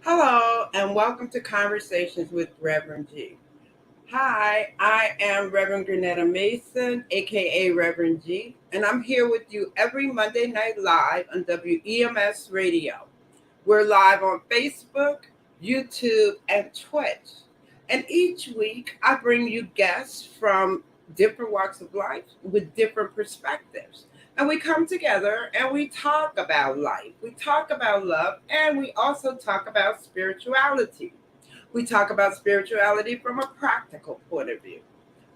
Hello, and welcome to Conversations with Rev G. Hi, I am Reverend Grenetta Mason, aka Reverend G, and I'm here with you every Monday night live on WEMS Radio. We're live on Facebook, YouTube, and Twitch. And each week I bring you guests from different walks of life with different perspectives. And we come together and we talk about life. We talk about love, and we also talk about spirituality. We talk about spirituality from a practical point of view.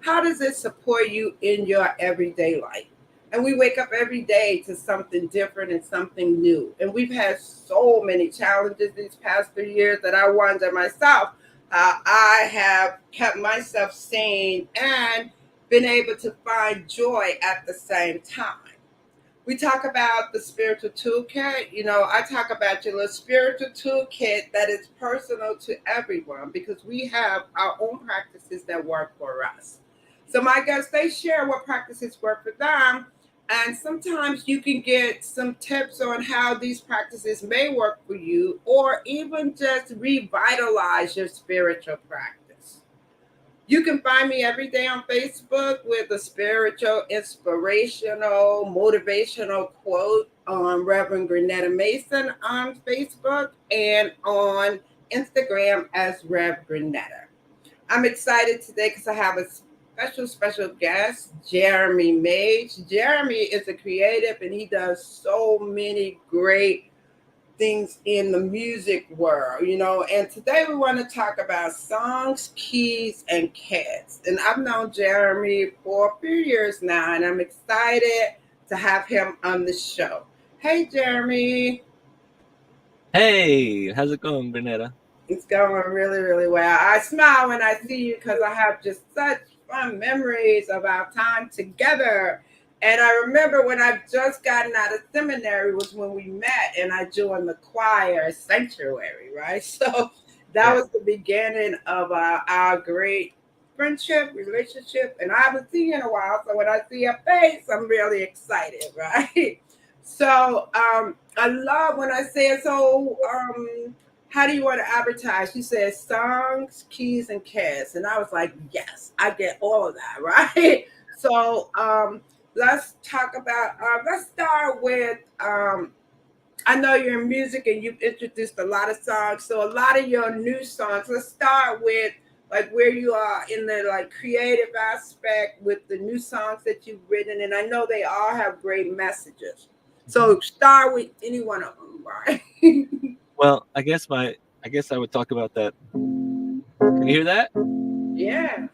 How does it support you in your everyday life? And we wake up every day to something different and something new. And we've had so many challenges these past 3 years that I wonder myself how I have kept myself sane and been able to find joy at the same time. We talk about the spiritual toolkit. I talk about your little spiritual toolkit that is personal to everyone because we have our own practices that work for us. So my guests, they share what practices work for them. And sometimes you can get some tips on how these practices may work for you or even just revitalize your spiritual practice. You can find me every day on Facebook with a spiritual, inspirational, motivational quote on Reverend Grenetta Mason on Facebook and on Instagram as Rev Grenetta. I'm excited today because I have a special guest, Jeremy Mage. Jeremy is a creative and he does so many great things in the music world, and today we want to talk about songs, keys, and cats. And I've known Jeremy for a few years now, and I'm excited to have him on the show. Hey, Jeremy. Hey, how's it going, Bernetta? It's going really, really well. I smile when I see you because I have just such fun memories of our time together. And I remember when I just gotten out of seminary was when we met and I joined the choir sanctuary, right? So that was the beginning of our great friendship, relationship. And I haven't seen you in a while. So when I see your face, I'm really excited, right? So I love when I say it. So how do you want to advertise? You said songs, keys, and cats. And I was like, yes, I get all of that, right? So let's talk about, let's start with, I know you're in music and you've introduced a lot of songs. So a lot of your new songs, let's start with like where you are in the like creative aspect with the new songs that you've written. And I know they all have great messages. So start with any one of them, right? Well, I guess I would talk about that. Can you hear that? Yeah.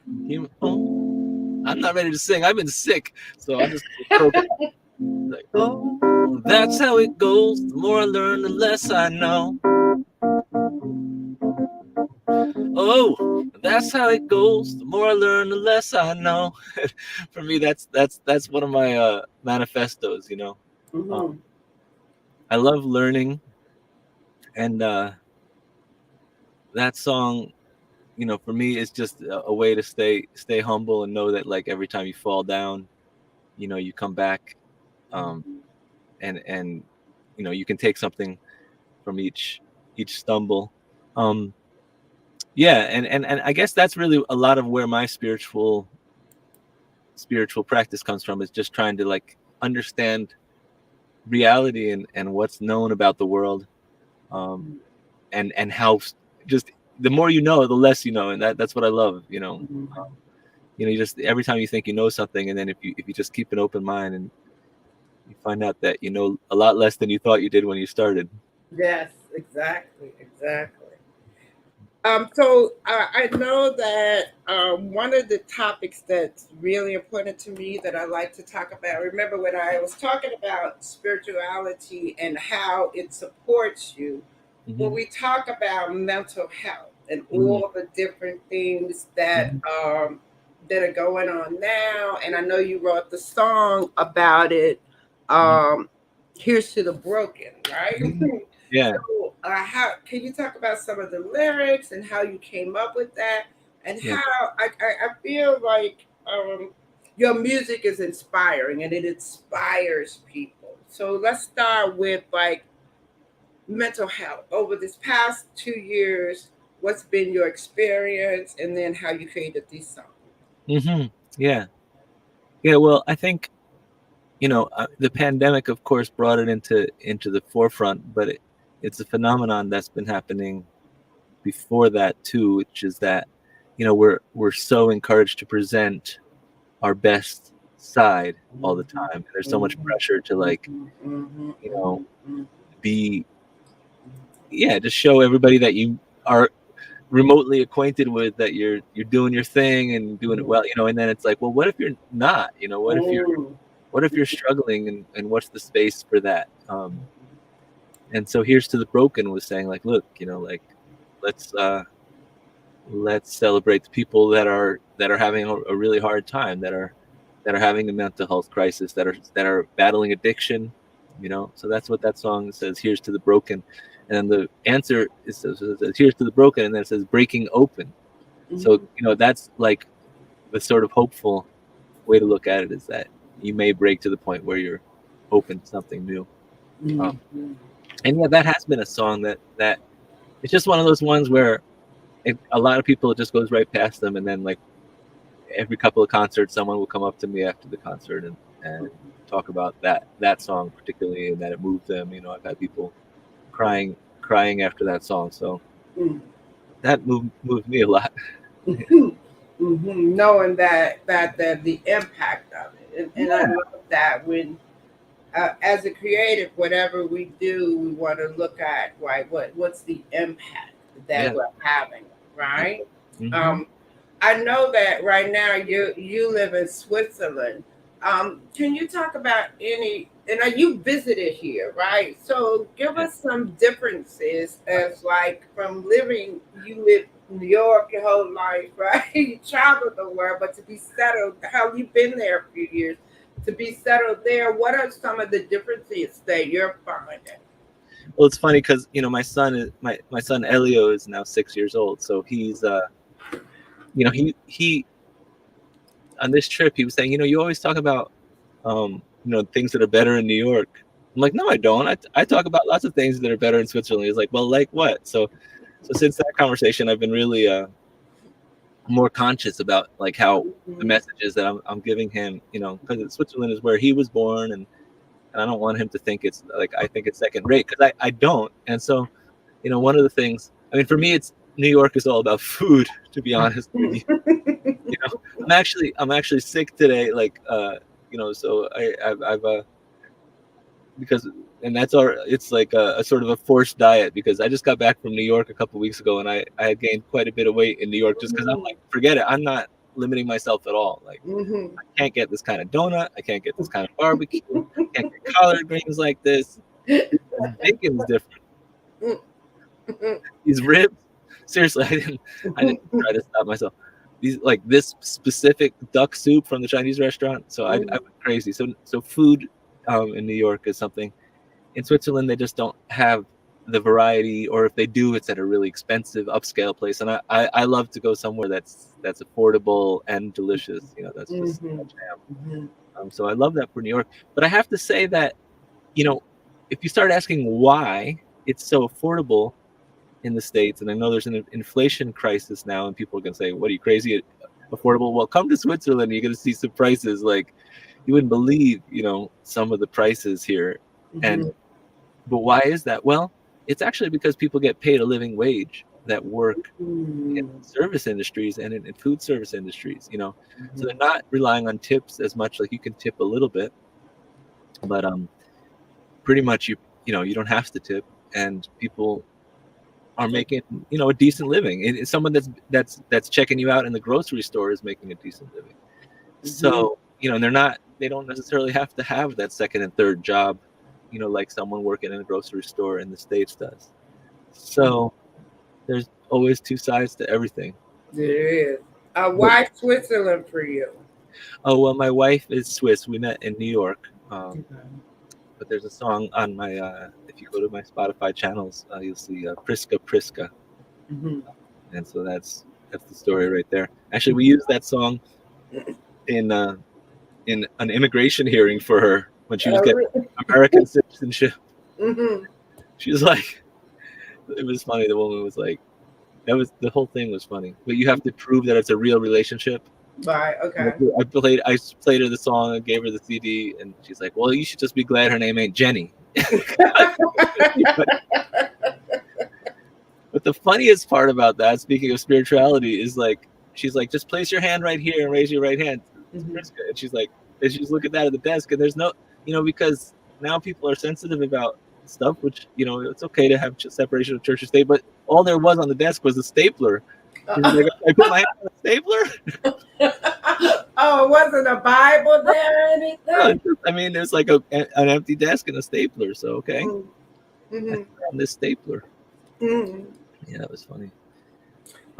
I'm not ready to sing. I've been sick, so I'm just like, oh, that's how it goes. The more I learn, the less I know. Oh, that's how it goes. The more I learn, the less I know. For me, that's one of my manifestos. I love learning, and that song, for me, is just a way to stay humble and know that like every time you fall down, you come back, and you can take something from each stumble. Yeah, and I guess that's really a lot of where my spiritual practice comes from, is just trying to like understand reality and what's known about the world, and how just the more you know, the less you know, and that's what I love. You just every time you think you know something, and then if you just keep an open mind, and you find out that you know a lot less than you thought you did when you started. Yes, exactly. So I know that one of the topics that's really important to me that I like to talk about. Remember when I was talking about spirituality and how it supports you. When we talk about mental health and all the different things that that are going on now, and I know you wrote the song about it. Here's to the broken, right? Yeah. So, how can you talk about some of the lyrics and how you came up with that, and Yeah. how I feel like your music is inspiring and it inspires people. So let's start with like mental health over this past 2 years. What's been your experience, and then how you created these songs? Yeah. Yeah. Well, I think the pandemic, of course, brought it into the forefront, but it's a phenomenon that's been happening before that too, which is that we're so encouraged to present our best side all the Mhm, time. There's so much mhm, pressure to like mhm, mhm, you know mhm, mhm. be yeah, just show everybody that you are remotely acquainted with that you're doing your thing and doing it well, and then it's like, well, what if you're not, Mm. what if you're struggling, and what's the space for that? And so Here's to the Broken was saying, like, look, like, let's let's celebrate the people that are having a really hard time, that are having a mental health crisis, that are battling addiction. So that's what that song says. Here's to the broken. And then the answer says here's to the broken, and then it says breaking open. So Mhm, that's like the sort of hopeful way to look at it, is that you may break to the point where you're open to something new. um, mhm, and yeah, that has been a song that it's just one of those ones where a lot of people, it just goes right past them, and then, like, every couple of concerts, someone will come up to me after the concert and talk about that song particularly, and that it moved them. I've had people crying after that song, so mhm, that moved me a lot. mhm, mhm. Knowing that the impact of it, and I Yeah, love that when as a creative, whatever we do, we want to look at right what's the impact that yeah, we're having, right? mm-hmm. Um, I know that right now you live in Switzerland. Can you talk about any? And you visited here, right? So give Yeah. us some differences as like from living. You live in New York your whole life, right? You traveled the world, but to be settled, how you been there a few years, to be settled there. What are some of the differences that you're finding? Well, it's funny because my son Elio is now 6 years old, so he's he on this trip he was saying, you always talk about things that are better in New York. I'm like, no, I don't. I talk about lots of things that are better in Switzerland. He's like, well, like what? So since that conversation, I've been really more conscious about, like, how the Mhm. messages that I'm giving him, because Switzerland is where he was born, and I don't want him to think it's like I think it's second rate, because I don't. And so, one of the things, I mean, for me, it's New York is all about food, to be honest with you. I'm actually sick today, like, so I've because and that's our it's like a sort of a forced diet, because I just got back from New York a couple weeks ago, and I had gained quite a bit of weight in New York, just because I'm like, forget it, I'm not limiting myself at all. Like, Mhm. I can't get this kind of donut, I can't get this kind of barbecue, I can't get collard greens like this. This bacon is different. These ribs, seriously, I didn't try to stop myself. These, like, this specific duck soup from the Chinese restaurant. So I went crazy. So food in New York is something. In Switzerland, they just don't have the variety, or if they do, it's at a really expensive upscale place. And I love to go somewhere that's affordable and delicious. That's just my Mhm. jam. Mhm. So I love that for New York. But I have to say that, you know, if you start asking why it's so affordable in the States, and I know there's an inflation crisis now, and people are going to say, what, are you crazy? Affordable? Well, come to Switzerland, you're going to see some prices like you wouldn't believe, some of the prices here. And Mhm. But why is that? Well, it's actually because people get paid a living wage that work in Mhm. service industries and in food service industries, so Mhm. they're not relying on tips as much. Like, you can tip a little bit, but pretty much you don't have to tip, and people are making a decent living. It's someone that's checking you out in the grocery store is making a decent living. Mhm. So, and they don't necessarily have to have that second and third job, like someone working in a grocery store in the States does. So there's always two sides to everything. There is. But Why Switzerland for you? oh, well, my wife is Swiss. We met in New York. Okay. but there's a song on my if you go to my Spotify channels, you'll see Priska Priska, Mm-hmm. and so that's the story right there. Actually, we used that song in an immigration hearing for her when she was getting American citizenship. Mm-hmm. She was like, it was funny. The woman was like, the whole thing was funny, but you have to prove that it's a real relationship. Right. Okay. I played her the song, I gave her the CD, and she's like, "Well, you should just be glad her name ain't Jenny." But the funniest part about that, speaking of spirituality, is like she's like, "Just place your hand right here and raise your right hand." Mm-hmm. And she's like, and she's looking at the desk, and there's no, because now people are sensitive about stuff, which it's okay to have separation of church and state, but all there was on the desk was a stapler. She's like, I put my hand on a stapler. Oh, it wasn't a Bible there or anything? I mean, there's like an empty desk and a stapler, so okay. Mm-hmm. On this stapler. Mm-hmm. Yeah, that was funny.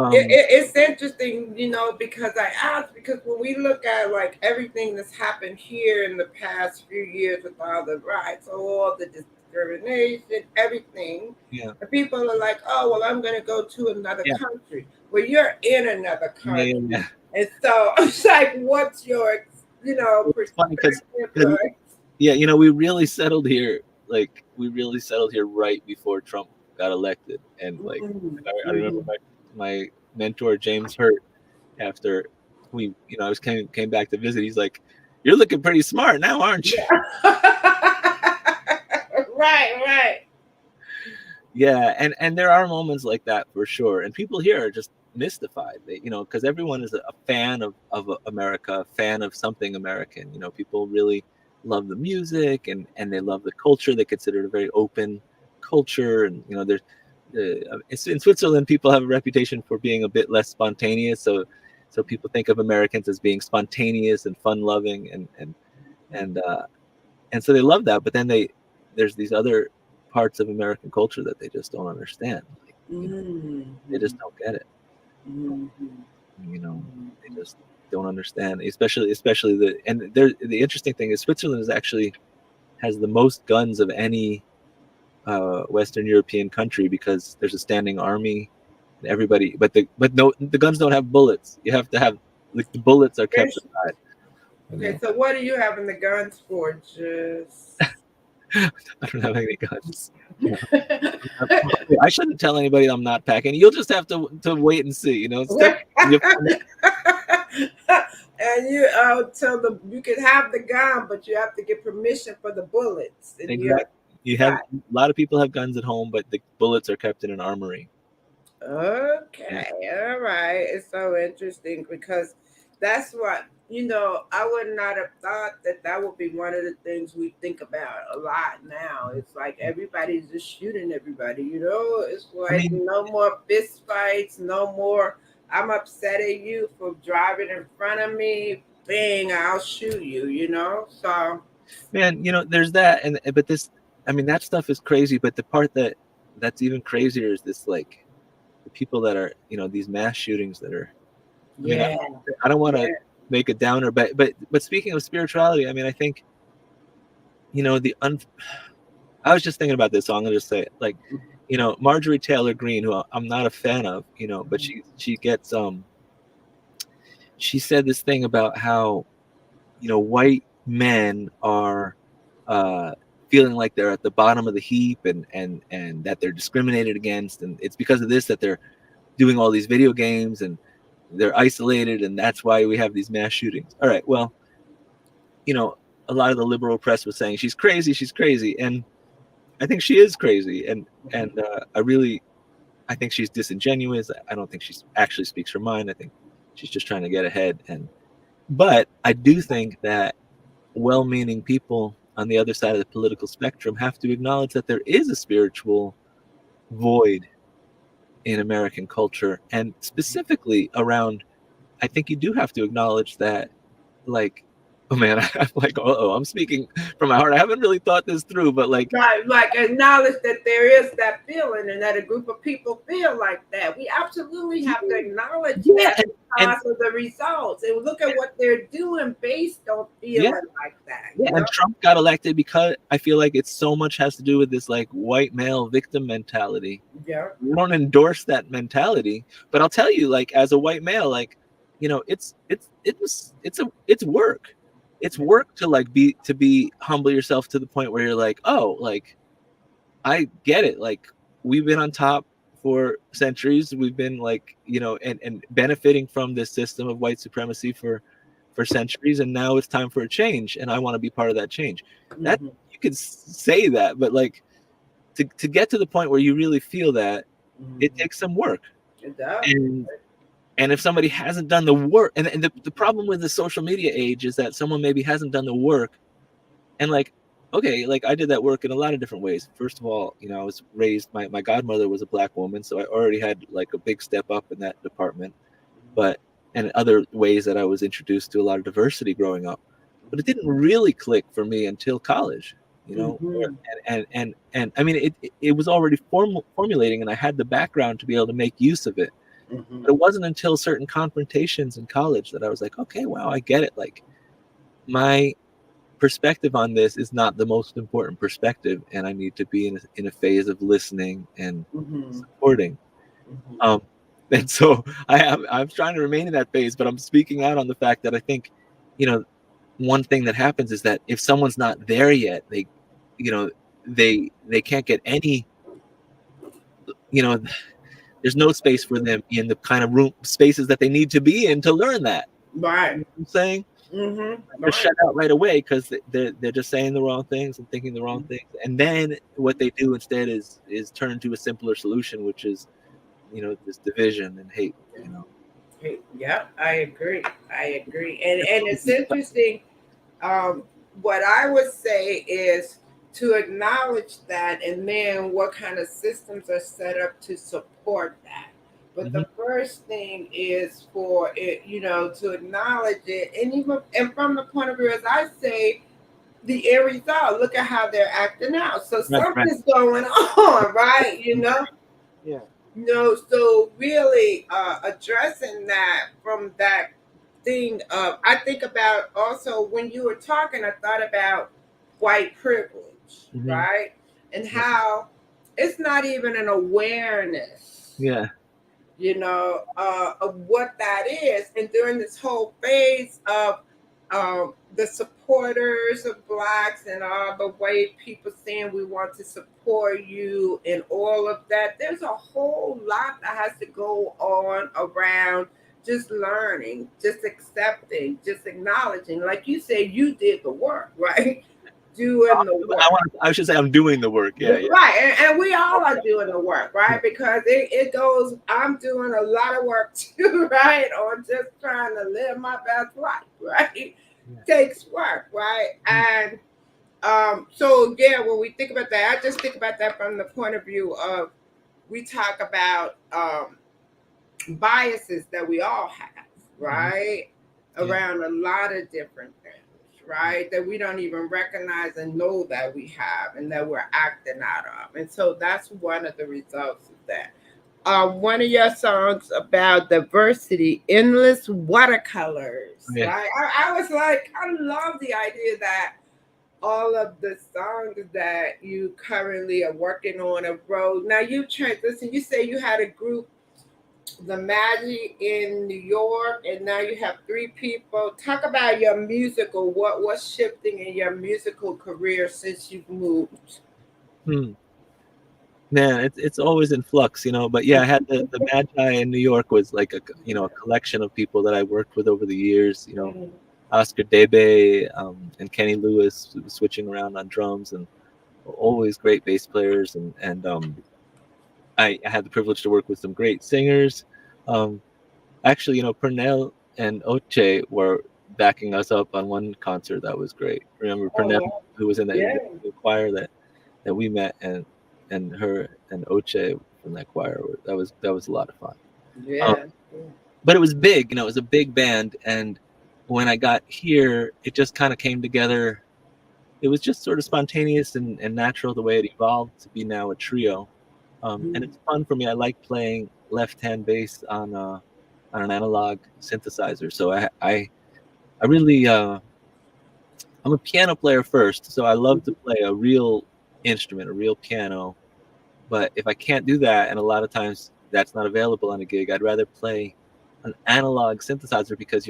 It's interesting, because I asked, because when we look at like everything that's happened here in the past few years with all the rights, all the discrimination, everything, yeah, and people are like, oh, well, I'm going to go to another yeah. country. Well, you're in another country. Yeah. And so it's like, what's your, It's funny because we really settled here. Like we really settled here right before Trump got elected, and like I remember my mentor James Hurt, after I was came back to visit. He's like, "You're looking pretty smart now, aren't you?" Right. Yeah, and there are moments like that for sure, and people here are just mystified. They, because everyone is a fan of America, a fan of something American. People really love the music and they love the culture. They consider it a very open culture, and there's in Switzerland, people have a reputation for being a bit less spontaneous. So people think of Americans as being spontaneous and fun loving, and so they love that. But then there's these other parts of American culture that they just don't understand. Like, they just don't get it. They just don't understand. Especially the interesting thing is Switzerland has the most guns of any Western European country, because there's a standing army. And everybody, but the guns don't have bullets. You have to have, like, the bullets are kept aside. Okay, so what are you having the guns for? Just I don't have any guns. I shouldn't tell anybody I'm not packing. You'll just have to wait and see. And you tell them you can have the gun, but you have to get permission for the bullets. And exactly. You have a lot of people have guns at home, but the bullets are kept in an armory. Okay, all right. It's so interesting because that's what I would not have thought that would be one of the things we think about a lot now. It's like everybody's just shooting everybody. It's like no more fist fights, no more. I'm upset at you for driving in front of me. Bang! I'll shoot you. So man, there's that, but this, that stuff is crazy. But the part that's even crazier is this, like, the people that are, these mass shootings that are. I don't want to make a downer, but speaking of spirituality, I think, I was just thinking about this, so I'm gonna just say it. Like, Marjorie Taylor Greene, who I'm not a fan of, but she gets she said this thing about how, white men are feeling like they're at the bottom of the heap, and that they're discriminated against, and it's because of this that they're doing all these video games and they're isolated, and that's why we have these mass shootings. All right, well, a lot of the liberal press was saying she's crazy, and I think she is crazy, and I think she's disingenuous. I don't think she actually speaks her mind. I think she's just trying to get ahead, but I do think that well-meaning people on the other side of the political spectrum have to acknowledge that there is a spiritual void in American culture, and specifically around, I think you do have to acknowledge that, like, oh man, I'm like, oh, I'm speaking from my heart. I haven't really thought this through, but like, Right, like acknowledge that there is that feeling and that a group of people feel like that. We absolutely have to acknowledge yeah, that and because of the results and look at what they're doing based on yeah, feeling like that, yeah, you and know? Trump got elected because I feel like it's so much has to do with this like white male victim mentality. Yeah. We don't endorse that mentality, but I'll tell you, like as a white male, like it's work. It's work to like be humble yourself to the point where you're like, oh, like I get it. Like we've been on top for centuries. We've been like, and benefiting from this system of white supremacy for centuries, and now it's time for a change, and I want to be part of that change. That Mm-hmm. you could say that, but like to get to the point where you really feel that, it Mm-hmm. takes some work. It does. And if somebody hasn't done the work, and the problem with the social media age is that someone maybe hasn't done the work, and like, okay, like I did that work in a lot of different ways. First of all, I was raised, my godmother was a black woman, so I already had like a big step up in that department. But and other ways that I was introduced to a lot of diversity growing up, but it didn't really click for me until college. Mm-hmm. And I mean, it was already formulating, and I had the background to be able to make use of it. Mm-hmm. But it wasn't until certain confrontations in college that I was like, okay, wow, I get it. Like my perspective on this is not the most important perspective, and I need to be in a phase of listening and Mm-hmm. supporting. Mm-hmm. Um, and so I'm trying to remain in that phase, but I'm speaking out on the fact that I think, one thing that happens is that if someone's not there yet, you know, they can't get any, you know, there's no space for them in the kind of room spaces that they need to be in to learn that. Right. You know what I'm saying? Mm-hmm. They're Right. shut out right away because they're just saying the wrong things and thinking the wrong things, and then what they do instead is turn to a simpler solution, which is this division and hate. Yeah, I agree. I agree. And it's interesting. Um, what I would say is to acknowledge that, and then what kind of systems are set up to support that. But Mm-hmm. the first thing is for it, to acknowledge it, and even and from the point of view, as I say, the end result. Look at how they're acting out. So Right, right. something's going on, right? Yeah. No, so really addressing that from that thing of, I think about also when you were talking, I thought about white privilege, Mm-hmm. right? And Right. how it's not even an awareness, Yeah. of what that is. And during this whole phase of the supporters of blacks and all the white people saying we want to support you and all of that, there's a whole lot that has to go on around just learning, just accepting, just acknowledging. Like you said, you did the work, right? Doing the work. I should say I'm doing the work. Yeah, yeah. Right, and we all are doing the work, right? Because it goes, I'm doing a lot of work too, right? On just trying to live my best life, right? Yeah. Takes work, right? And so yeah, when we think about that, I just think about that from the point of view of, we talk about biases that we all have, Mm-hmm. right? Yeah. Around a lot of different things, right? That we don't even recognize and know that we have and that we're acting out of. And so that's one of the results of that. One of your songs about diversity, Endless Watercolors, Yeah. right? I was like, I love the idea that all of the songs that you currently are working on a road. Now you transition, you say you had a group, the Magic in New York, and now you have three people. Talk about your musical. What's shifting in your musical career since you've moved? Hmm. Man, it's always in flux, But yeah, I had the Magi in New York was like a collection of people that I worked with over the years. Oscar Debe, and Kenny Lewis switching around on drums, and always great bass players, and I had the privilege to work with some great singers. Um, Actually, Purnell and Oche were backing us up on one concert that was great. Remember Oh Purnell, wow. who was in Yeah. the choir that we met, and her and Oche from that choir. That was a lot of fun. Um, Yeah. but it was big, it was a big band, and when I got here, it just kind of came together. It was just sort of spontaneous and natural the way it evolved to be now a trio. And it's fun for me. I like playing left-hand bass on an analog synthesizer. So I really I'm a piano player first, so I love to play a real instrument, a real piano. But if I can't do that, and a lot of times that's not available on a gig, I'd rather play an analog synthesizer because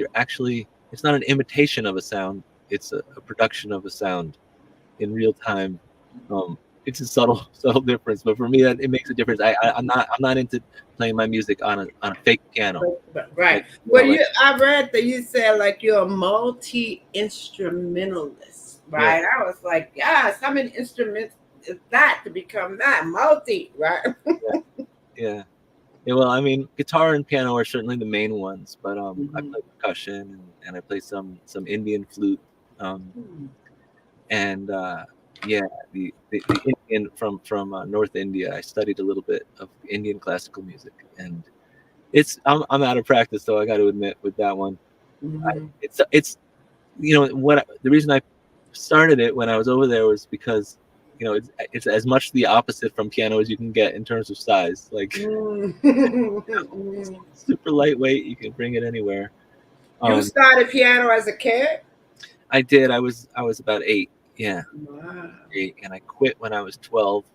it's not an imitation of a sound, it's a production of a sound in real time. It's a subtle difference, but for me, it makes a difference. I'm not into playing my music on a fake piano. Right. Like, Well, like I read that you said like you're a multi instrumentalist, yeah, right? I was like, yes, how many instruments is that to become that multi, right? yeah. Yeah, well, I mean, guitar and piano are certainly the main ones, but I Mhm. play percussion and I play some Indian flute, and yeah, the Indian from North India. I studied a little bit of Indian classical music, and I'm out of practice, though I got to admit with that one. Mhm. It's the reason I started it when I was over there was because it's as much the opposite from piano as you can get in terms of size. Like Mhm. super lightweight, you can bring it anywhere. You Um, started piano as a kid? I did. I was about 8. Yeah, Wow. 8, and I quit when I was 12.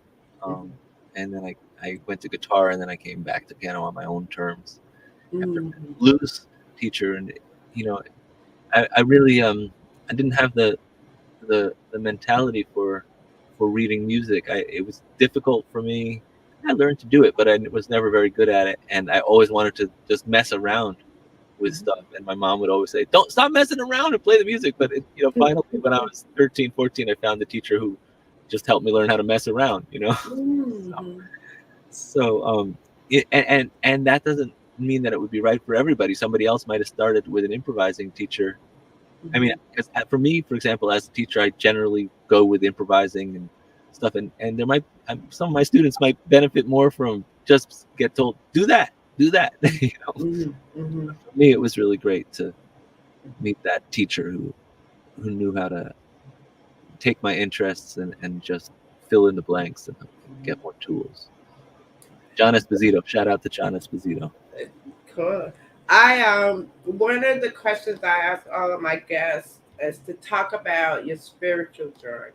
Mhm. And then I went to guitar, and then I came back to piano on my own terms after Mhm. a blues teacher. And you know, I really I didn't have the mentality for reading music. It was difficult for me. I learned to do it, but I was never very good at it, and I always wanted to just mess around with stuff. And my mom would always say, "Don't stop messing around and play the music." But finally, when I was 13, 14, I found the teacher who just helped me learn how to mess around. Mhm. And that doesn't mean that it would be right for everybody. Somebody else might have started with an improvising teacher. I mean, Mhm. because for me, for example, as a teacher, I generally go with improvising and stuff, and there might some of my students might benefit more from just get told do that. Mhm. Mhm. For me, it was really great to meet that teacher who knew how to take my interests and just fill in the blanks and get more tools. John Esposito, shout out to John Esposito. Cool. I one of the questions I ask all of my guests is to talk about your spiritual journey.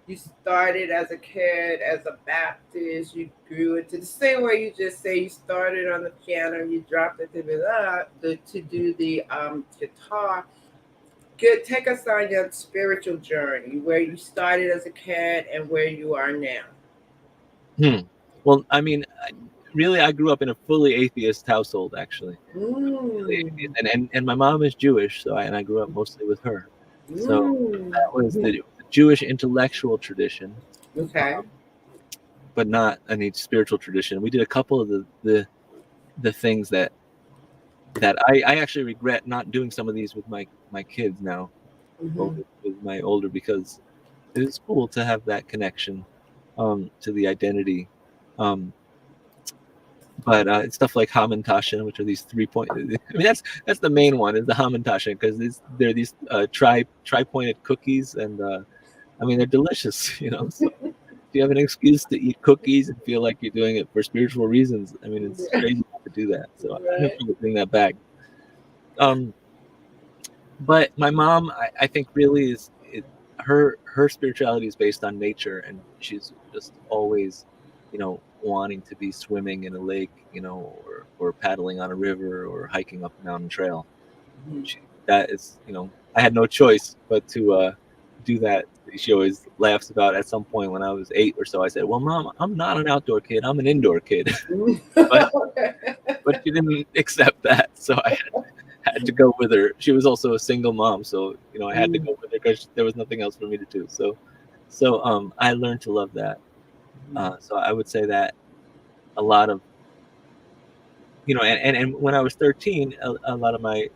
You started as a kid as a Baptist. You grew into the same way you just say you started on the piano. You dropped it to do the guitar. Good. Take us on your spiritual journey, where you started as a kid and where you are now. Hmm. Well, I mean, really, I grew up in a fully atheist household, actually. Fully Mm. atheist. And my mom is Jewish, so I grew up mostly with her. So Mm. that was the Jewish intellectual tradition, Okay. but not any spiritual tradition. We did a couple of the things that I actually regret not doing some of these with my kids now, or Hmm. with my older, because it is cool to have that connection to the identity. Um, but it's stuff like Hamantaschen, which are these 3 point. I mean, that's the main one is the Hamantaschen, because they're these tri-pointed cookies, and I mean they're delicious. So if you have an excuse to eat cookies and feel like you're doing it for spiritual reasons, I mean it's crazy to do that. So I have Right. to bring that back. Um, but my mom, I think, really her spirituality is based on nature, and she's just always wanting to be swimming in a lake, or paddling on a river, or hiking up a mountain trail. Mhm. That is, I had no choice but to do that. She always laughs about, at some point when I was 8 or so, I said, "Well, Mom, I'm not an outdoor kid, I'm an indoor kid." but but she didn't accept that, so I had to go with her. She was also a single mom, so I had to Mm. go with her because there was nothing else for me to do. So I learned to love that. So I would say that a lot of and when I was 13, a lot of my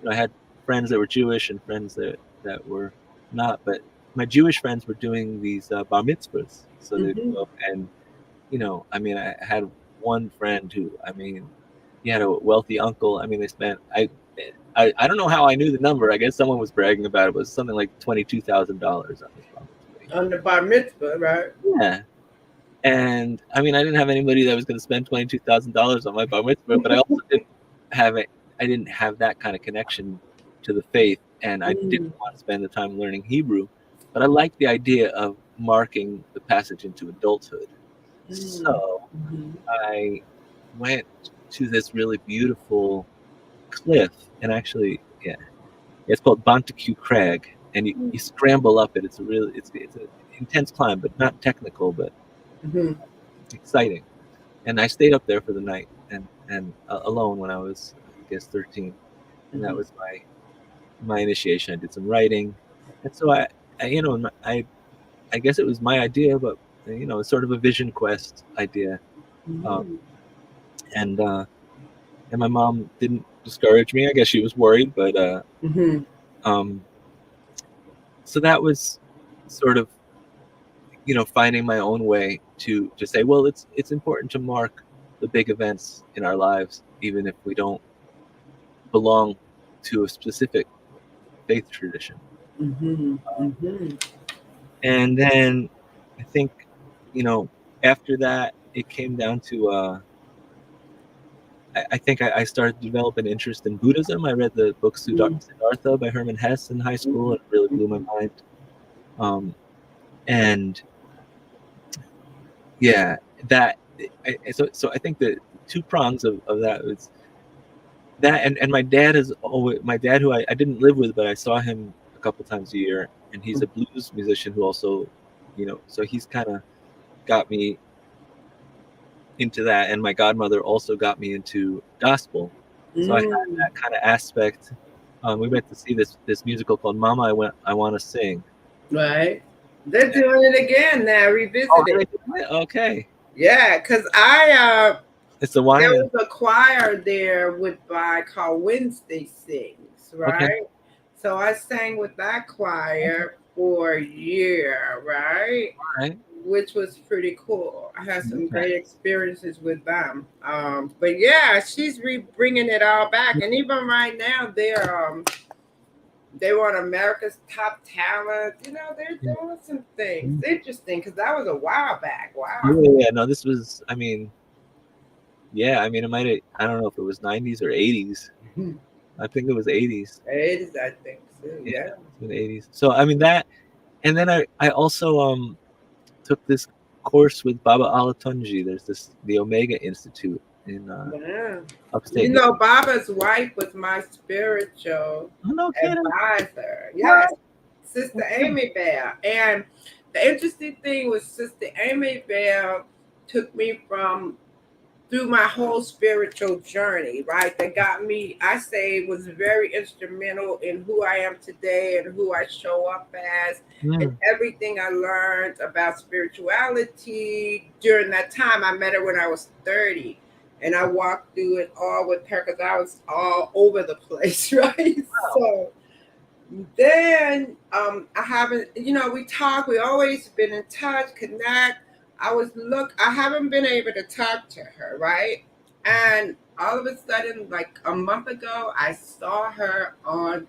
I had friends that were Jewish and friends that were not, but my Jewish friends were doing these bar mitzvahs, so they'd Mhm. go, and I mean, I had one friend who, I mean, he had a wealthy uncle. I mean, I don't know how I knew the number. I guess someone was bragging about it. It was something like $22,000 on this property. On the bar mitzvah, right? Yeah. And I mean, I didn't have anybody that was going to spend $22,000 on my bar mitzvah, but I also didn't have it. I didn't have that kind of connection to the faith, and I didn't want to spend the time learning Hebrew. But I liked the idea of marking the passage into adulthood. So I went to this really beautiful cliff, and actually, yeah, it's called Bonteque Crag, and you scramble up it. It's an intense climb, but not technical, but exciting. And I stayed up there for the night and alone when I was, I guess, 13, and that was my initiation. I did some writing, and so I guess it was my idea, but it's sort of a vision quest idea, and my mom didn't discourage me. I guess she was worried, but so that was sort of finding my own way to say, well, it's important to mark the big events in our lives, even if we don't belong to a specific faith tradition. And then I think after that it came down to I think I started to develop an interest in Buddhism. I read the book Siddhartha by Hermann Hesse in high school, and it really blew my mind. And yeah, so I think the two prongs of that was that, and my dad who I didn't live with, but I saw him a couple times a year, and he's a blues musician who also, so he's kind of got me into that, and my godmother also got me into gospel. So I had that kind of aspect. We went to see this musical called Mama, I Want to Sing. Right. They're doing it again now, revisiting. Oh, okay. Yeah, because it's a there was a choir there called Wednesday Sings, right? Okay. So I sang with that choir for a year, right? Right. Which was pretty cool. I had some great experiences with them. But yeah, she's bringing it all back, and even right now they were on America's Top Talent. They're doing some things. Interesting, because that was a while back. Wow. Yeah, no, this was, it might have, I don't know if it was 90s or 80s. I think it was 80s. 80s, I think so, yeah. It's in the 80s. So, that, and then I also took this course with Baba Alatunji. There's the Omega Institute in upstate. Baba's wife was my spiritual advisor. Yes, Sister Amy Bell. And the interesting thing was Sister Amy Bell took me through my whole spiritual journey, right? That got me, I say, was very instrumental in who I am today and who I show up as, and everything I learned about spirituality during that time. I met her when I was 30, and I walked through it all with her because I was all over the place, right? Wow. So then I haven't, we always been in touch, connect. I haven't been able to talk to her, right? And all of a sudden, like a month ago, I saw her on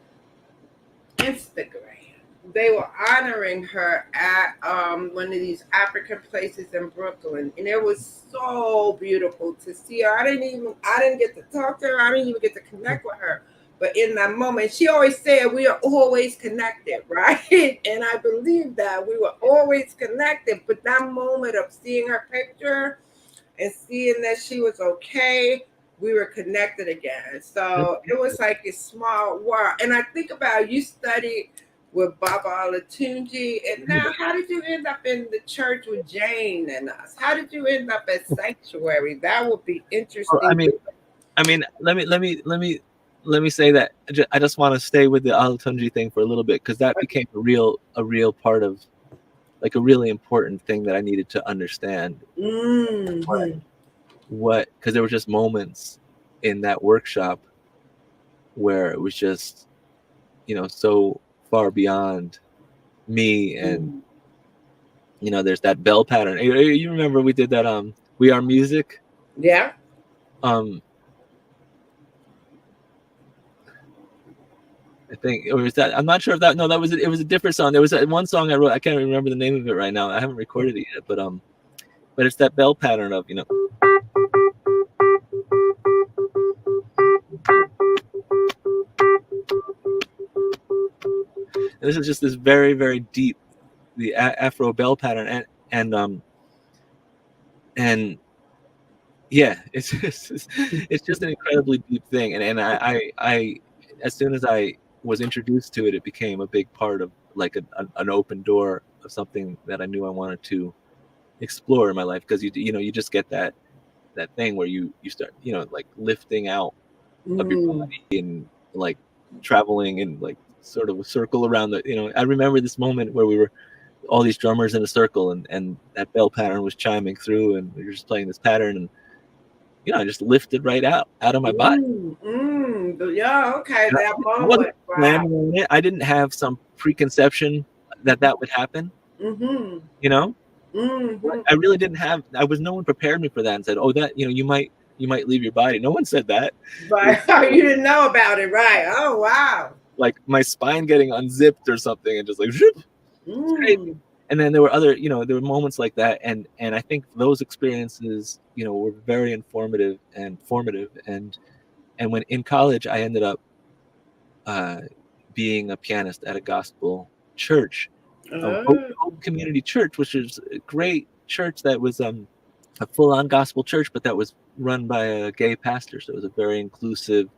Instagram. They were honoring her at one of these African places in Brooklyn, and it was so beautiful to see her. I didn't get to talk to her. I didn't even get to connect with her. But in that moment, she always said we are always connected, right? And I believe that we were always connected. But that moment of seeing her picture and seeing that she was okay, we were connected again. So it was like a small world. And I think about, you studied with Baba Alatunji, and now how did you end up in the church with Jane and us? How did you end up at Sanctuary? That would be interesting. Well, let me say that I just want to stay with the Alatunji thing for a little bit, because that became a real part of, like, a really important thing that I needed to understand. What, because there were just moments in that workshop where it was just, so far beyond me, and there's that bell pattern. You remember we did that We Are Music? Yeah. I think, or is that? I'm not sure if that. No, that was it. Was a different song. There was one song I wrote. I can't remember the name of it right now. I haven't recorded it yet, but it's that bell pattern of And this is just this very, very deep, the Afro bell pattern, and yeah, it's just an incredibly deep thing, and I as soon as I was introduced to it, it became a big part of like an open door of something that I knew I wanted to explore in my life, because you just get that thing where you start like lifting out of your body and like traveling in like sort of a circle around the. I remember this moment where we were all these drummers in a circle, and that bell pattern was chiming through, and we were just playing this pattern, and I just lifted right out of my body. Yeah, okay, that I wasn't moment. planning Wow. on it. I didn't have some preconception that would happen. I really didn't have. No one prepared me for that and said, "Oh, that you might leave your body." No one said that. Right. You didn't know about it, right? Oh, wow. Like my spine getting unzipped or something, and just like, it's crazy. And then there were other, there were moments like that, and I think those experiences, were very informative and formative. And when in college, I ended up being a pianist at a gospel church, Hope Community Church, which is a great church that was a full-on gospel church, but that was run by a gay pastor. So it was a very inclusive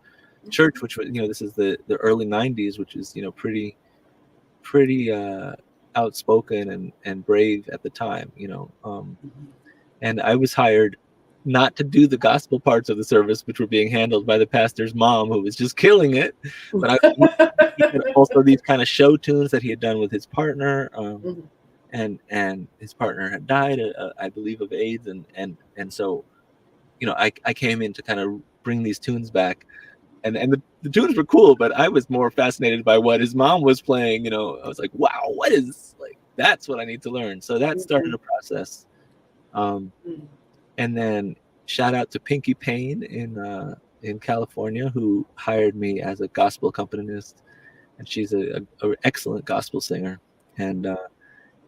church, which was, this is the early 90s, which is, pretty outspoken and brave at the time, and I was hired not to do the gospel parts of the service, which were being handled by the pastor's mom, who was just killing it. But he had also these kind of show tunes that he had done with his partner, and his partner had died, I believe, of AIDS, and so, I came in to kind of bring these tunes back, and the tunes were cool, but I was more fascinated by what his mom was playing. I was like, wow, what is, like, that's what I need to learn. So that started a process. And then shout out to Pinky Payne in California, who hired me as a gospel accompanist, and she's a excellent gospel singer, and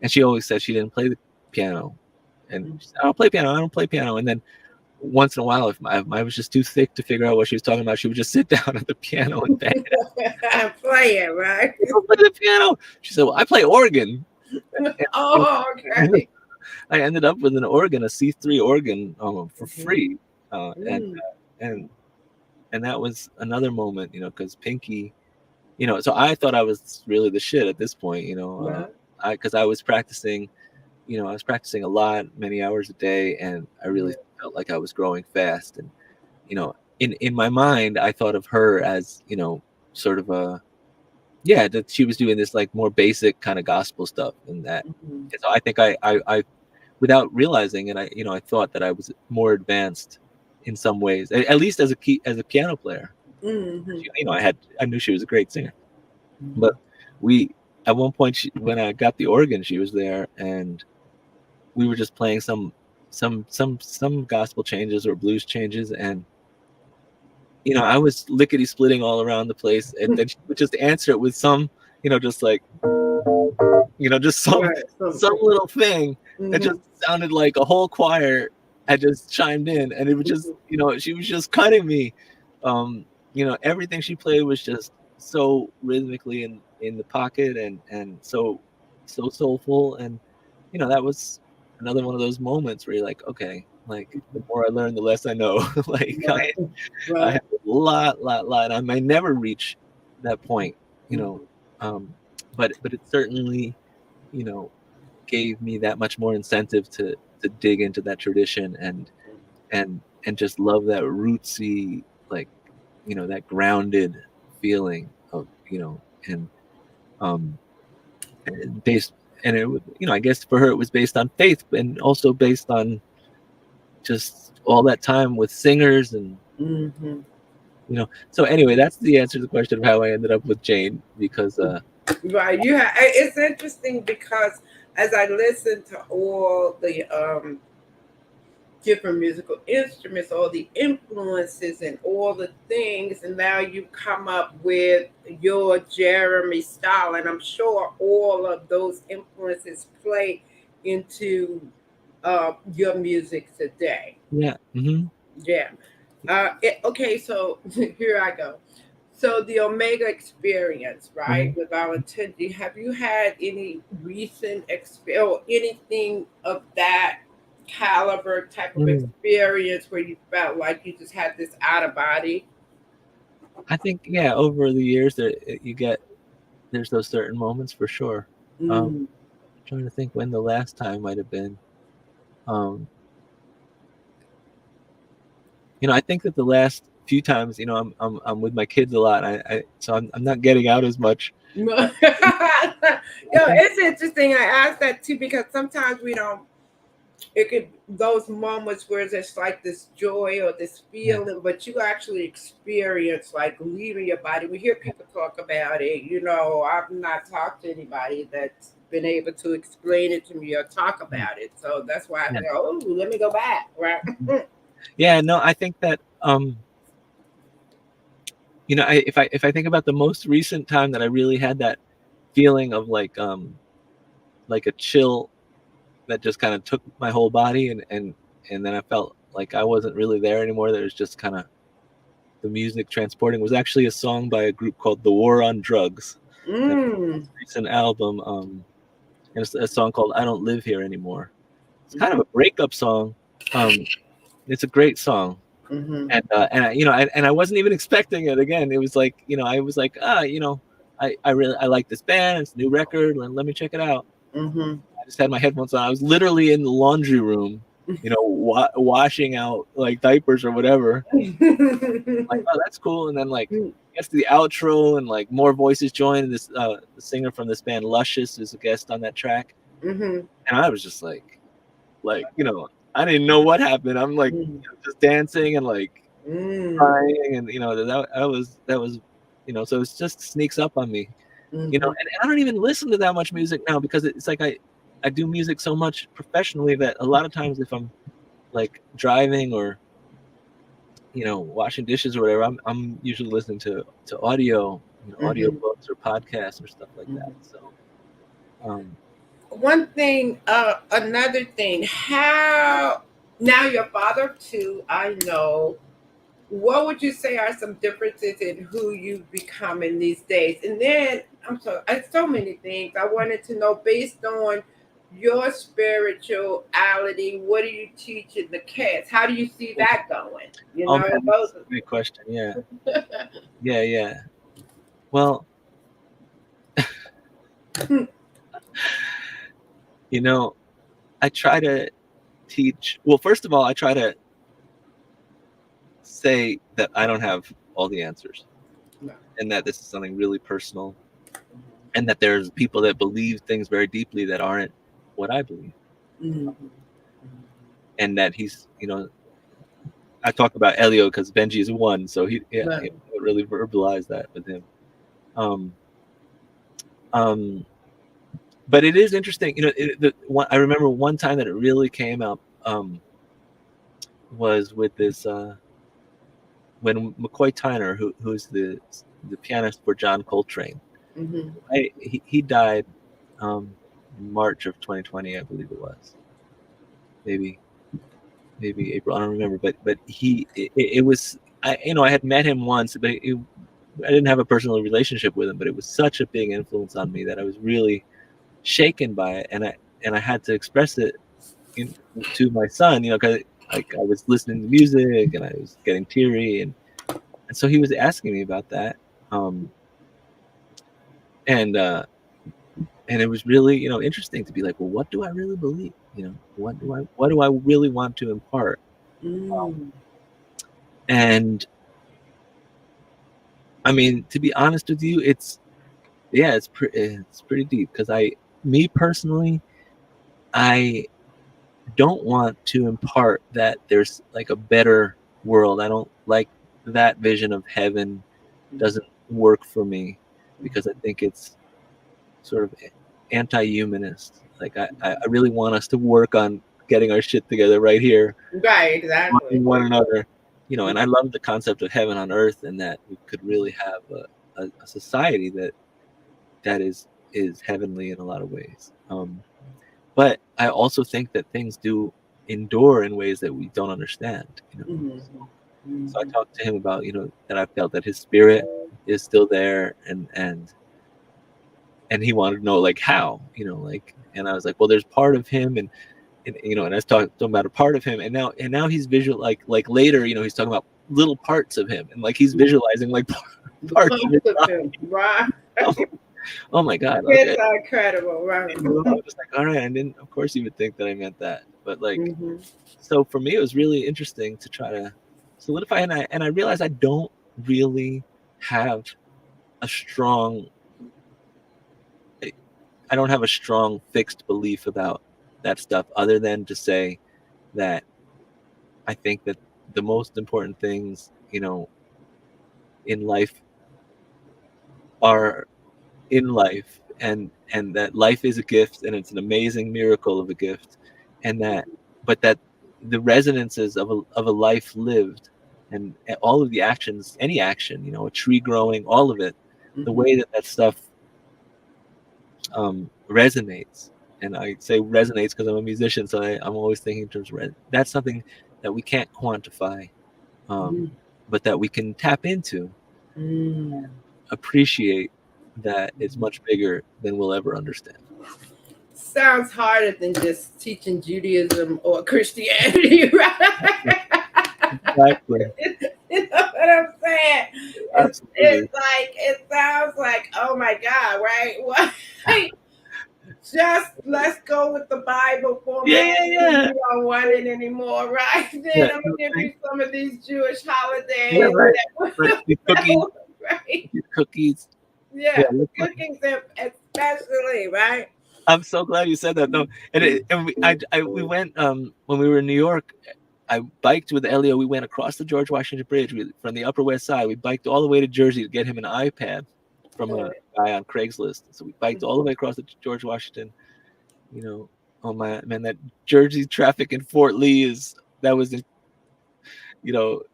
she always said she didn't play the piano, and she said, I don't play piano. And then once in a while, if I was just too thick to figure out what she was talking about, she would just sit down at the piano and bang it. Play it, right? You don't play the piano? She said, well, I play organ. Oh, okay. I ended up with an organ, a C3 organ, for free, and that was another moment, because Pinky, so I thought I was really the shit at this point, because I was practicing, I was practicing a lot, many hours a day, and I really felt like I was growing fast, and in my mind, I thought of her as sort of that she was doing this like more basic kind of gospel stuff, and that. And so I think I without realizing it, I thought that I was more advanced in some ways, at least as a piano player. I knew she was a great singer, but at one point, when I got the organ, she was there, and we were just playing some gospel changes or blues changes, and I was lickety splitting all around the place, and then she would just answer it with some, just like, just some little thing that just sounded like a whole choir had just chimed in, and it was just, she was just cutting me. Everything she played was just so rhythmically in the pocket, and so soulful, and that was another one of those moments where you're like, okay, like the more I learn, the less I know. Like I have a lot. I may never reach that point, but it certainly, gave me that much more incentive to dig into that tradition and just love that rootsy, like, that grounded feeling of, and based, and it, I guess for her it was based on faith, and also based on just all that time with singers, and so anyway, that's the answer to the question of how I ended up with Jane, because right, it's interesting because as I listen to all different musical instruments, all the influences and all the things, and now you come up with your Jeremy style, and I'm sure all of those influences play into your music today. Yeah. Yeah. Okay, so here I go. So the Omega experience, right, Hmm. with Valentin, have you had any recent experience or anything of that caliber type of Mm. experience where you felt like you just had this out of body? I think, yeah, over the years there you get there's those certain moments for sure. Mm. Trying to think when the last time might have been. Um, I think that the last few times, I'm with my kids a lot. So I'm not getting out as much. Yo, I think, it's interesting. I asked that too because sometimes we don't. It could those moments where there's like this joy or this yeah, feeling, but you actually experience like leaving your body. We hear yeah, people talk about it. I've not talked to anybody that's been able to explain it to me or talk yeah, about it. So that's why I yeah. think, oh, let me go back, right? Yeah, no, I think that if I think about the most recent time that I really had that feeling of like a chill that just kind of took my whole body, and then I felt like I wasn't really there anymore. There was just kind of the music transporting, was actually a song by a group called The War on Drugs. Their Mm. most recent album, and it's a song called I Don't Live Here Anymore. It's kind of a breakup song. Um, it's a great song. Mm-hmm. And I wasn't even expecting it. Again, it was like, I was like, I like this band. It's a new record. Let me check it out. Mm-hmm. I just had my headphones on. I was literally in the laundry room, washing out like diapers or whatever. Like, oh, that's cool. And then like gets to the outro and like more voices join. And this the singer from this band, Luscious, is a guest on that track. Mm-hmm. And I was just like I didn't know what happened. I'm like just dancing and like Mm-hmm. crying, and that was so it just sneaks up on me. Mm-hmm. And I don't even listen to that much music now because it's like I do music so much professionally that a lot of times if I'm like driving or washing dishes or whatever, I'm usually listening to audio, audio Mm-hmm. books or podcasts or stuff like that. Mm-hmm. So um One thing, another thing, how now your father too, I know. What would you say are some differences in who you've become in these days? And then so many things I wanted to know based on your spirituality. What do you teach in the kids? How do you see that going? oh man, Those. that's a great question. Yeah. Yeah. Well, you know I try to teach. Well, first of all, I try to say that I don't have all the answers, No. and that this is something really personal, and that there's people that believe things very deeply that aren't what I believe. Mm-hmm. And that I talk about Elio because Benji is one, so Right. he really verbalize that with him. Um, um, but it is interesting, I remember one time that it really came up, was with this when McCoy Tyner, who's the pianist for John Coltrane, Mm-hmm. he died in March of 2020, I believe it was, maybe April, I don't remember, but it was, I had met him once, but I didn't have a personal relationship with him, but it was such a big influence on me that I was really shaken by it, and I had to express it to my son, because like I was listening to music and I was getting teary, and so he was asking me about that, um, and it was really interesting to be like, well, what do I really believe? What do I really want to impart? Mm-hmm. And I mean, to be honest with you, it's pretty deep because me personally, I don't want to impart that there's like a better world. I don't like that vision of heaven. Doesn't work for me because I think it's sort of anti-humanist. Like I really want us to work on getting our shit together right here, Right, exactly. loving one another, and I love the concept of heaven on earth, and that we could really have a society that is heavenly in a lot of ways. But I also think that things do endure in ways that we don't understand. So I talked to him about, that I felt that his spirit is still there, and he wanted to know, like, how, and I was like, well, there's part of him, and and I was talking about a part of him, and now he's visual, like later, he's talking about little parts of him, and like he's visualizing like parts of his him. Right. Oh my God. It's incredible, right? I was just like, all right, I didn't, of course you would think that I meant that. But like, so for me, it was really interesting to try to solidify. And I realized I don't really have a strong, I don't have a strong fixed belief about that stuff, other than to say that I think that the most important things, in life are in life, and that life is a gift, and it's an amazing miracle of a gift, and that the resonances of a life lived, and all of the actions, any action, a tree growing, all of it, the way that stuff resonates. And I say resonates because I'm a musician, so I'm always thinking in terms of that's something that we can't quantify, but that we can tap into, appreciate, that it's much bigger than we'll ever understand. Sounds harder than just teaching Judaism or Christianity, right? Exactly. You know what I'm saying? Absolutely. It's like, it sounds like, oh my God, right? What? Just let's go with the Bible for a minute. Yeah. You don't want it anymore, right? Then I'm gonna give you some of these Jewish holidays. Yeah, right. The cookies. Right. The cookies. Yeah, cookings especially, right? I'm so glad you said that. No, we went when we were in New York. I biked with Elio. We went across the George Washington Bridge from the Upper West Side. We biked all the way to Jersey to get him an iPad from a guy on Craigslist. So we biked all the way across the George Washington. Oh my man, that Jersey traffic in Fort Lee was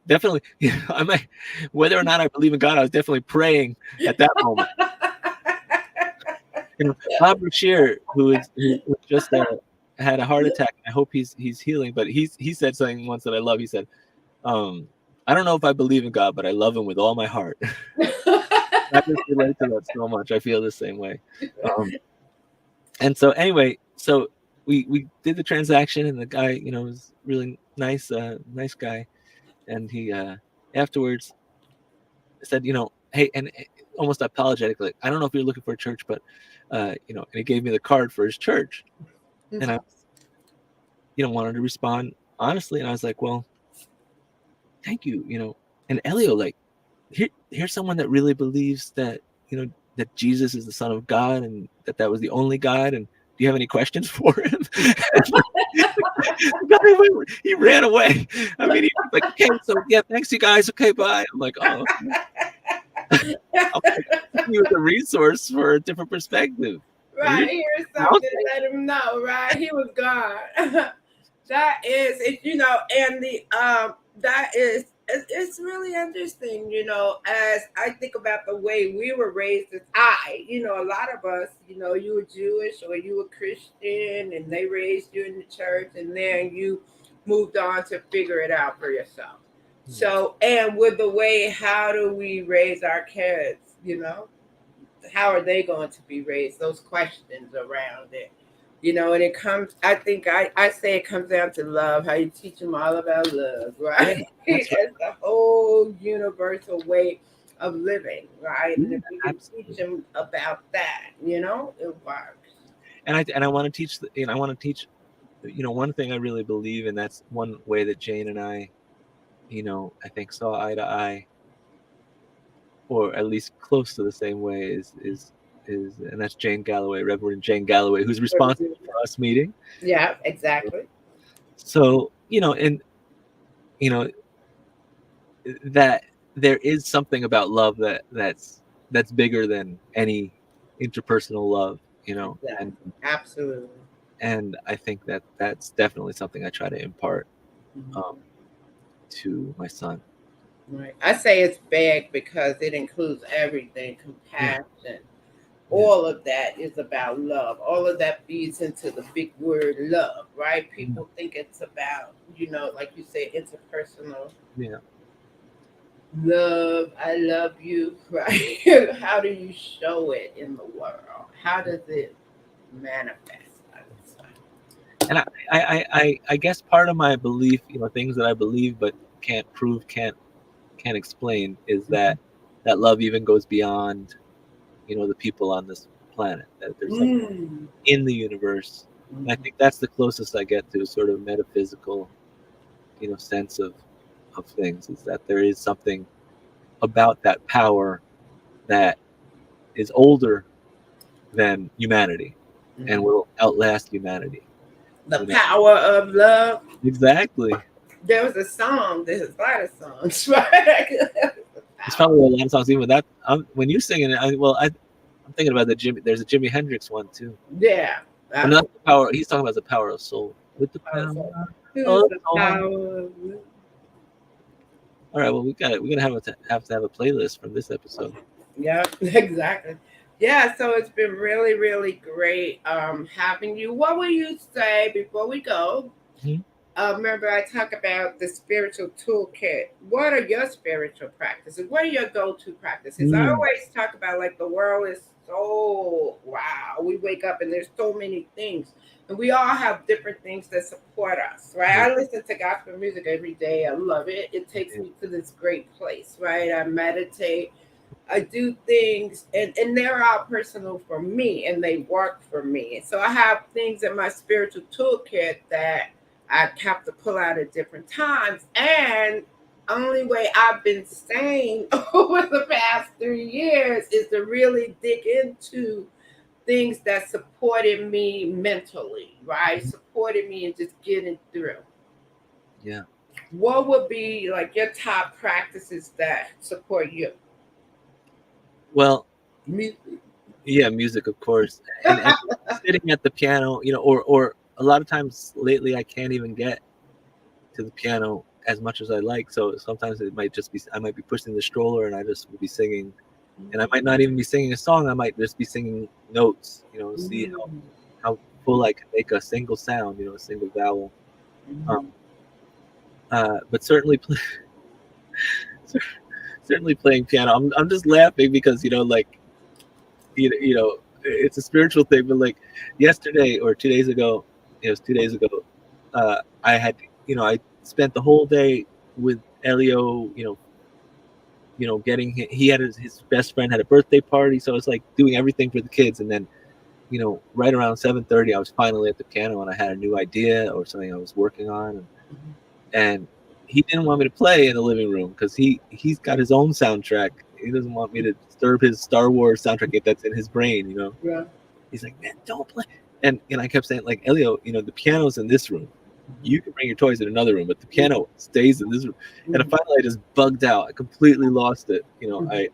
definitely. I might, whether or not I believe in God, I was definitely praying at that moment. Bob Bashir, who just had a heart attack. I hope he's healing. But he said something once that I love. He said, "I don't know if I believe in God, but I love him with all my heart." I just relate to that so much. I feel the same way. And so anyway, so we did the transaction, and the guy, was really nice, nice guy, and he afterwards said, hey, and almost apologetic, like, I don't know if you're looking for a church, but and he gave me the card for his church, and I wanted to respond honestly, and I was like, well, thank you, and Elio, like, here's someone that really believes that that Jesus is the Son of God, and that was the only God, and do you have any questions for him? He ran away. I mean, he was like, okay, so yeah, thanks you guys, okay, bye. I'm like, oh, okay. He was a resource for a different perspective. Right, here's something to let him know, right? He was gone. That is, and that is, it's really interesting, as I think about the way we were raised as a lot of us, you were Jewish or you were Christian, and they raised you in the church, and then you moved on to figure it out for yourself. So, and with the way, how do we raise our kids, how are they going to be raised? Those questions around it. And it comes, I think I say it comes down to love, how you teach them all about love, right? Yeah, it's the whole universal way of living, right? And if we can teach them about that, it works. And I want to teach, I want to teach, one thing I really believe, and that's one way that Jane and I, I think saw eye to eye, or at least close to the same way, is and that's Jane Galloway, Reverend Jane Galloway, who's responsible for us meeting. Yeah, exactly. So, and that there is something about love that's bigger than any interpersonal love, Yeah, and absolutely. And I think that that's definitely something I try to impart to my son. Right. I say it's vague because it includes everything, Yeah. compassion. Yeah. All of that is about love. All of that feeds into the big word love, right? People think it's about, like you say, interpersonal Yeah. love. I love you, right? How do you show it in the world? How does it manifest? I would say. And I guess part of my belief, things that I believe but can't prove, can't explain, is that love even goes beyond, the people on this planet. That there's something Mm. in the universe, and I think that's the closest I get to a sort of metaphysical, sense of things. Is that there is something about that power that is older than humanity and will outlast humanity. The You know power of love. exactly. There was a song. There's a lot of songs, right? The It's power. probably a lot of songs. Even that, when you singing it, I'm thinking about the Jimmy. There's a Jimi Hendrix one too, Yeah. but not the power. He's talking about the power of soul. With the power Who's of the soul. power of love? All right. Well, we're gonna have a playlist from this episode. Yeah, exactly. Yeah, so it's been really, really great having you. What will you say before we go? Mhm. Remember, I talk about the spiritual toolkit. What are your spiritual practices? What are your go-to practices? I Mm. always talk about like the world is so wow. We wake up and there's so many things, and we all have different things that support us, right? Yeah. I listen to gospel music every day. I love it. It takes Yeah. me to this great place, right? I meditate. I do things and they're all personal for me and they work for me. So I have things in my spiritual toolkit that I have to pull out at different times. And only way I've been sane over the past 3 years is to really dig into things that supported me mentally, right? Supported me and just getting through. Yeah. What would be like your top practices that support you? Well, Me. yeah, music, of course, and sitting at the piano, or a lot of times lately I can't even get to the piano as much as I like. So sometimes it might just be I might be pushing the stroller and I just will be singing, and I might not even be singing a song. I might just be singing notes. See how full I can make a single sound. A single vowel. Um, but certainly, certainly playing piano. I'm just laughing because like it's a spiritual thing. But like yesterday or 2 days ago, it was 2 days ago. I had I spent the whole day with Elio. Getting he had his best friend had a birthday party, so it's like doing everything for the kids. And then right around 7:30, I was finally at the piano and I had a new idea or something I was working on, and he didn't want me to play in the living room because he's got his own soundtrack. He doesn't want me to disturb his Star Wars soundtrack if that's in his brain. Yeah. He's like, man, don't play. And I kept saying, like, Elio, the piano's in this room. You can bring your toys in another room, but the piano stays in this room. And finally, I just bugged out. I completely lost it. I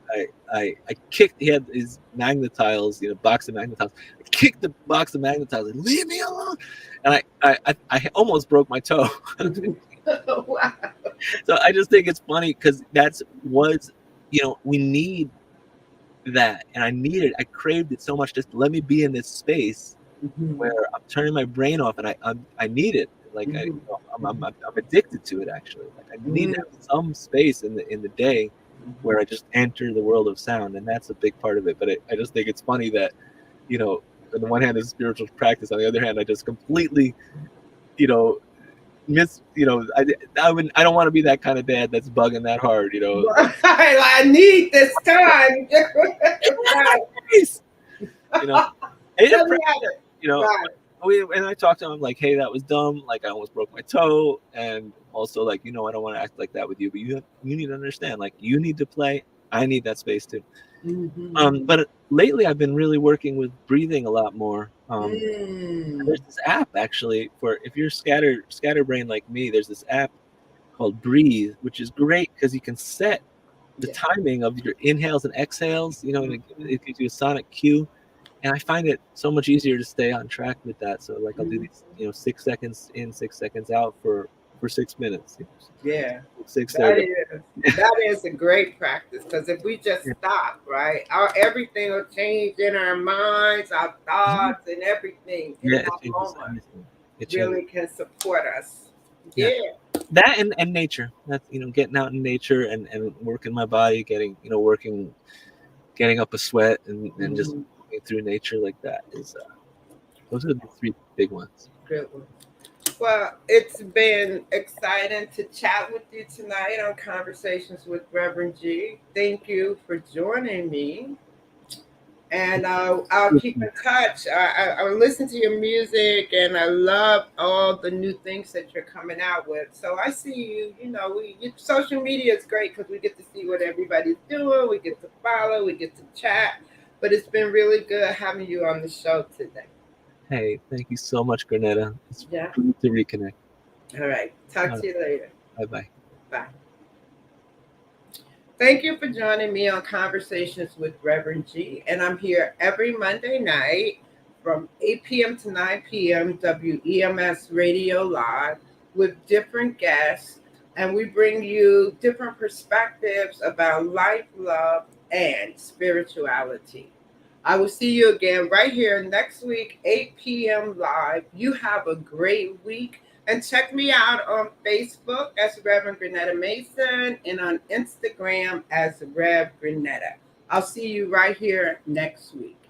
kicked. He had his magnetiles, box of magnetiles. I kicked the box of magnetiles. Like, leave me alone. And I almost broke my toe. Wow. So I just think it's funny because we need that, and I needed. I craved it so much. Just let me be in this space where I'm turning my brain off, and I need it. Like I'm addicted to it actually. Like I need to have some space in the day where I just enter the world of sound, and that's a big part of it. But I just think it's funny that on the one hand is spiritual practice, on the other hand I just completely miss. I don't want to be that kind of dad that's bugging that hard. I need this time. Right. Nice. It Let me impressed have it. you know Right. and I talked to him like, hey, that was dumb, like I almost broke my toe, and also like I don't want to act like that with you, but you need to understand, like, you need to play, I need that space too. But lately I've been really working with breathing a lot more. There's this app actually for if you're scatterbrain like me. There's this app called Breathe, which is great because you can set the timing of your inhales and exhales, and it gives you a sonic cue. and I find it so much easier to stay on track with that. So like I'll do these, 6 seconds in, 6 seconds out for 6 minutes. Yeah, Six that thirty. is a great practice, because if we just Yeah, stop, right, everything will change in our minds, our thoughts, and everything in yeah, it that changes moment everything. It changes. really can support us. Yeah, Yeah. that and nature. That's getting out in nature and working my body, working, getting up a sweat and just Mhm. moving through nature like that is those are the three big ones. Good one. Well, it's been exciting to chat with you tonight on Conversations with Reverend G. Thank you for joining me. And I'll keep in touch. I listen to your music, and I love all the new things that you're coming out with. So I see you. Social media is great because we get to see what everybody's doing. We get to follow. We get to chat. But it's been really good having you on the show today. Hey, thank you so much, Granetta. It's Yeah. good to reconnect. All right. Talk to you later. Bye bye. Bye. Thank you for joining me on Conversations with Reverend G. And I'm here every Monday night from 8 p.m. to 9 p.m. WEMS Radio Live with different guests. And we bring you different perspectives about life, love, and spirituality. I will see you again right here next week, 8 p.m. live. You have a great week. And check me out on Facebook as Reverend Granetta Mason and on Instagram as Rev Granetta. I'll see you right here next week.